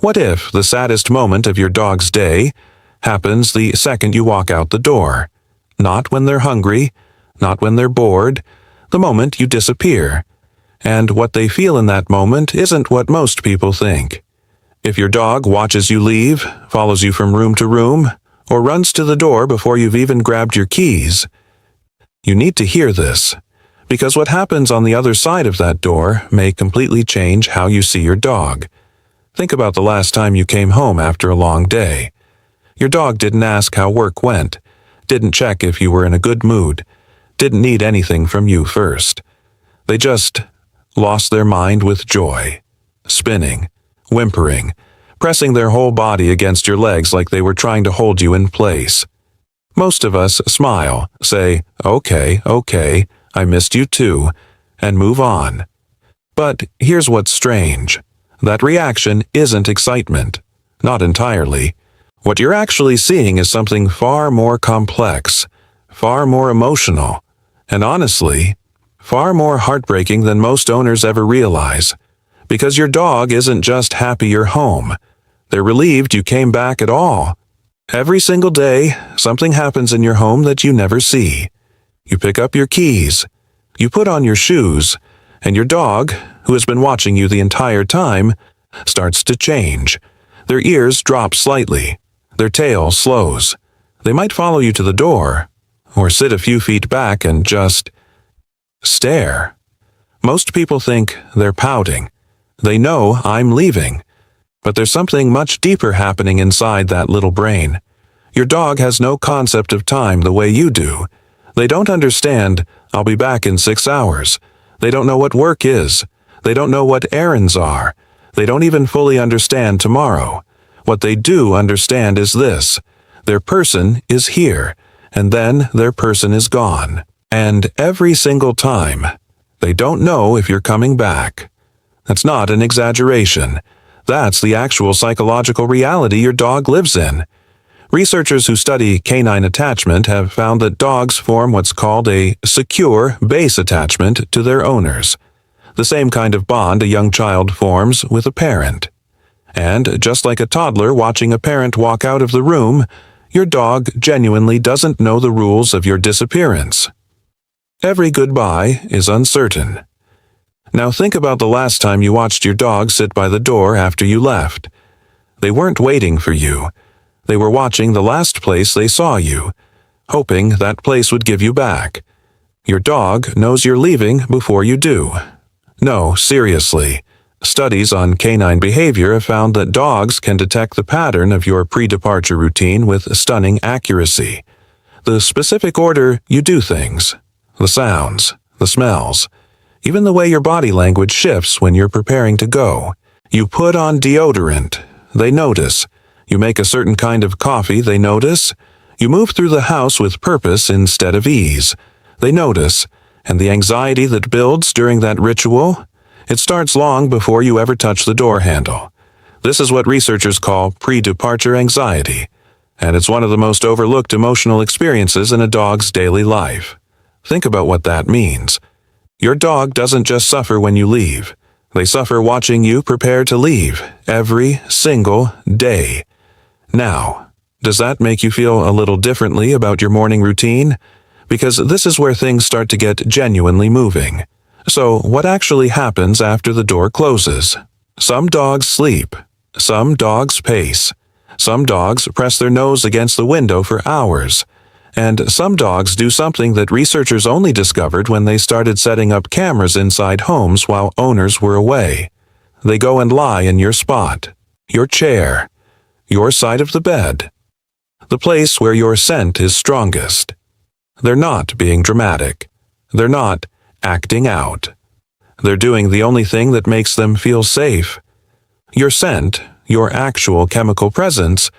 What if the saddest moment of your dog's day happens the second you walk out the door? Not when they're hungry, not when they're bored, the moment you disappear. And what they feel in that moment isn't what most people think. If your dog watches you leave, follows you from room to room, or runs to the door before you've even grabbed your keys, you need to hear this, because what happens on the other side of that door may completely change how you see your dog. Think about the last time you came home after a long day. Your dog didn't ask how work went, didn't check if you were in a good mood, didn't need anything from you first. They just lost their mind with joy, spinning, whimpering, pressing their whole body against your legs like they were trying to hold you in place. Most of us smile, say, okay, I missed you too, and move on. But here's what's strange. That reaction isn't excitement. Not entirely. What you're actually seeing is something far more complex, far more emotional, and honestly, far more heartbreaking than most owners ever realize. Because your dog isn't just happy you're home. They're relieved you came back at all. Every single day, something happens in your home that you never see. You pick up your keys, you put on your shoes, and your dog, who has been watching you the entire time, starts to change. Their ears drop slightly. Their tail slows. They might follow you to the door, or sit a few feet back and just stare. Most people think they're pouting. They know I'm leaving. But there's something much deeper happening inside that little brain. Your dog has no concept of time the way you do. They don't understand, I'll be back in 6 hours. They don't know what work is. They don't know what errands are. They don't even fully understand tomorrow. What they do understand is this: their person is here, and then their person is gone. And every single time, they don't know if you're coming back. That's not an exaggeration. That's the actual psychological reality your dog lives in. Researchers who study canine attachment have found that dogs form what's called a secure base attachment to their owners, the same kind of bond a young child forms with a parent. And just like a toddler watching a parent walk out of the room, your dog genuinely doesn't know the rules of your disappearance. Every goodbye is uncertain. Now think about the last time you watched your dog sit by the door after you left. They weren't waiting for you. They were watching the last place they saw you, hoping that place would give you back. Your dog knows you're leaving before you do. No, seriously. Studies on canine behavior have found that dogs can detect the pattern of your pre-departure routine with stunning accuracy. The specific order you do things, the sounds, the smells, even the way your body language shifts when you're preparing to go. You put on deodorant, they notice. You make a certain kind of coffee, they notice. You move through the house with purpose instead of ease, they notice. And the anxiety that builds during that ritual, it starts long before you ever touch the door handle. This is what researchers call pre-departure anxiety, and it's one of the most overlooked emotional experiences in a dog's daily life. Think about what that means. Your dog doesn't just suffer when you leave. They suffer watching you prepare to leave every single day. Now, does that make you feel a little differently about your morning routine? Because this is where things start to get genuinely moving. So, what actually happens after the door closes? Some dogs sleep. Some dogs pace. Some dogs press their nose against the window for hours. And some dogs do something that researchers only discovered when they started setting up cameras inside homes while owners were away. They go and lie in your spot, your chair, your side of the bed, the place where your scent is strongest. They're not being dramatic. They're not acting out. They're doing the only thing that makes them feel safe. Your scent, your actual chemical presence,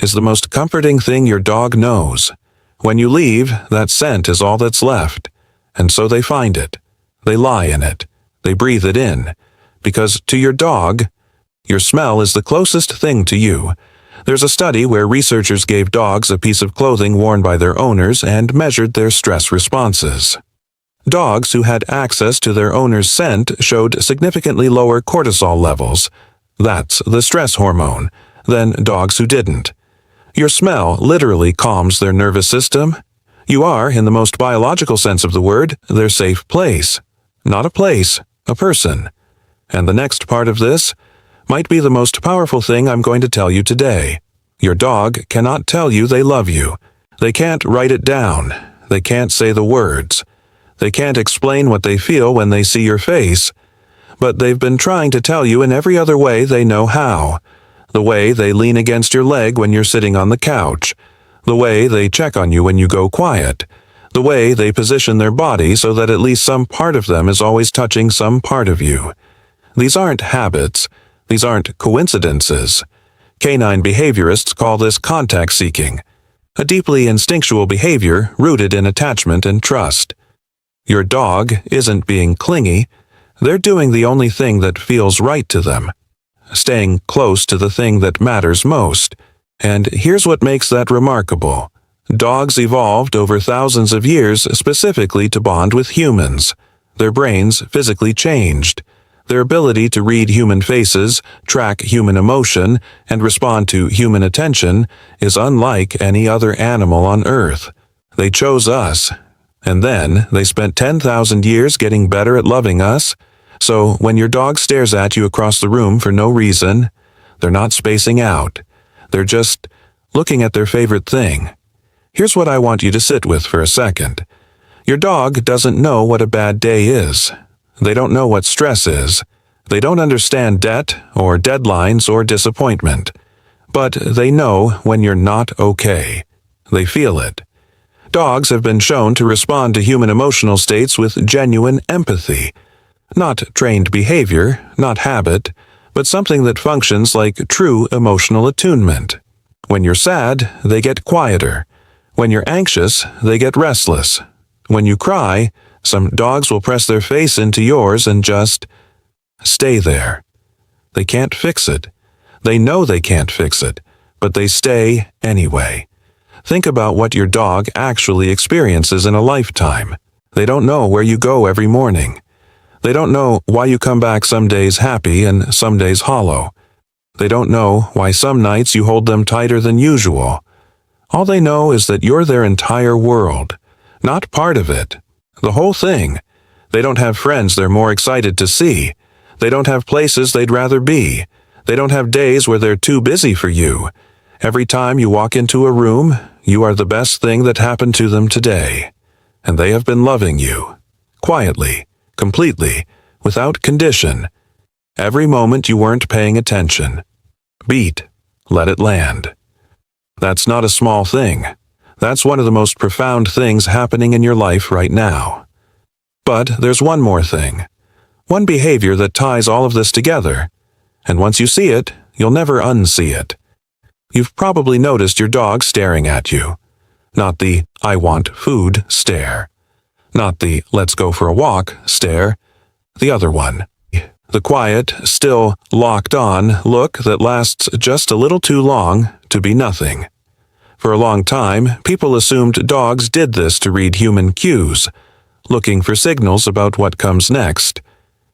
is the most comforting thing your dog knows. When you leave, that scent is all that's left, and so they find it. They lie in it. They breathe it in. Because to your dog, your smell is the closest thing to you. There's a study where researchers gave dogs a piece of clothing worn by their owners and measured their stress responses. Dogs who had access to their owner's scent showed significantly lower cortisol levels, That's the stress hormone, than dogs who didn't. Your smell literally calms their nervous system. You are, in the most biological sense of the word, their safe place. Not a place, a person. And the next part of this might be the most powerful thing I'm going to tell you today. Your dog cannot tell you they love you. They can't write it down. They can't say the words. They can't explain what they feel when they see your face. But they've been trying to tell you in every other way they know how. The way they lean against your leg when you're sitting on the couch. The way they check on you when you go quiet. The way they position their body so that at least some part of them is always touching some part of you. These aren't habits. These aren't coincidences. Canine behaviorists call this contact seeking, a deeply instinctual behavior rooted in attachment and trust. Your dog isn't being clingy. They're doing the only thing that feels right to them, staying close to the thing that matters most. And here's what makes that remarkable. Dogs evolved over thousands of years specifically to bond with humans. Their brains physically changed. Their ability to read human faces, track human emotion, and respond to human attention is unlike any other animal on Earth. They chose us, and then they spent 10,000 years getting better at loving us. So when your dog stares at you across the room for no reason, they're not spacing out. They're just looking at their favorite thing. Here's what I want you to sit with for a second. Your dog doesn't know what a bad day is. They don't know what stress is. They don't understand debt or deadlines or disappointment. But they know when you're not okay. They feel it. Dogs have been shown to respond to human emotional states with genuine empathy. Not trained behavior, not habit, but something that functions like true emotional attunement. When you're sad, they get quieter. When you're anxious, they get restless. When you cry, some dogs will press their face into yours and just stay there. They can't fix it. They know they can't fix it, but they stay anyway. Think about what your dog actually experiences in a lifetime. They don't know where you go every morning. They don't know why you come back some days happy and some days hollow. They don't know why some nights you hold them tighter than usual. All they know is that you're their entire world, not part of it. The whole thing. They don't have friends they're more excited to see. They don't have places they'd rather be. They don't have days where they're too busy for you. Every time you walk into a room, you are the best thing that happened to them today. And they have been loving you. Quietly, completely, without condition. Every moment you weren't paying attention. Beat. Let it land. That's not a small thing. That's one of the most profound things happening in your life right now. But there's one more thing. One behavior that ties all of this together. And once you see it, you'll never unsee it. You've probably noticed your dog staring at you. Not the "I want food" stare. Not the "let's go for a walk" stare. The other one. The quiet, still, locked-on look that lasts just a little too long to be nothing. For a long time, people assumed dogs did this to read human cues, looking for signals about what comes next.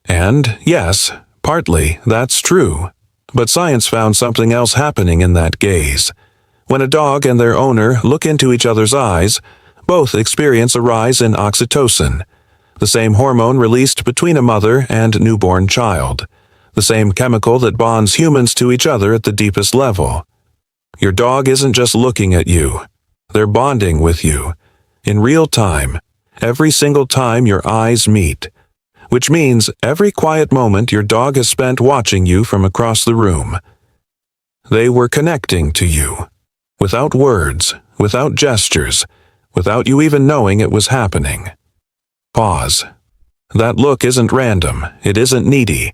And, yes, partly that's true. But science found something else happening in that gaze. When a dog and their owner look into each other's eyes, both experience a rise in oxytocin, the same hormone released between a mother and newborn child, the same chemical that bonds humans to each other at the deepest level. Your dog isn't just looking at you. They're bonding with you. In real time. Every single time your eyes meet. Which means every quiet moment your dog has spent watching you from across the room. They were connecting to you. Without words, without gestures, without you even knowing it was happening. Pause. That look isn't random. It isn't needy.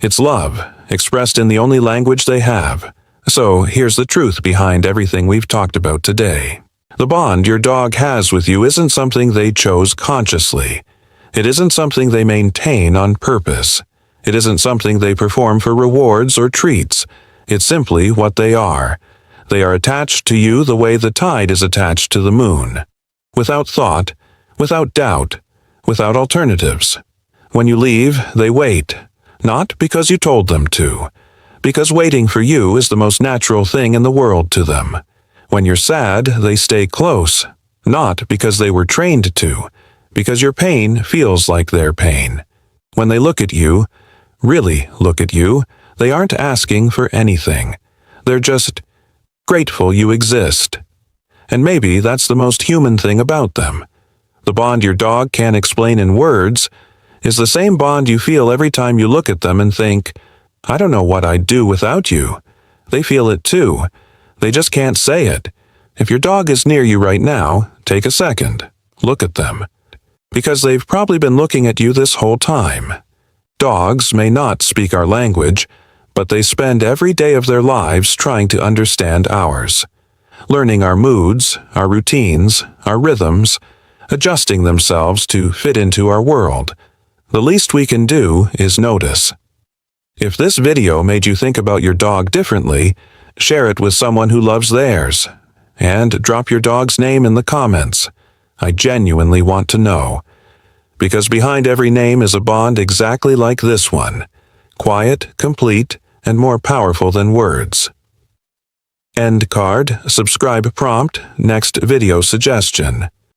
It's love, expressed in the only language they have. So, here's the truth behind everything we've talked about today. The bond your dog has with you isn't something they chose consciously. It isn't something they maintain on purpose. It isn't something they perform for rewards or treats. It's simply what they are. They are attached to you the way the tide is attached to the moon. Without thought, without doubt, without alternatives. When you leave, they wait. Not because you told them to, because waiting for you is the most natural thing in the world to them. When you're sad, they stay close, not because they were trained to, because your pain feels like their pain. When they look at you, really look at you, they aren't asking for anything. They're just grateful you exist. And maybe that's the most human thing about them. The bond your dog can't explain in words is the same bond you feel every time you look at them and think, I don't know what I'd do without you. They feel it too. They just can't say it. If your dog is near you right now, take a second. Look at them. Because they've probably been looking at you this whole time. Dogs may not speak our language, but they spend every day of their lives trying to understand ours. Learning our moods, our routines, our rhythms, adjusting themselves to fit into our world. The least we can do is notice. If this video made you think about your dog differently, share it with someone who loves theirs. And drop your dog's name in the comments. I genuinely want to know. Because behind every name is a bond exactly like this one. Quiet, complete, and more powerful than words. End card, subscribe prompt, next video suggestion.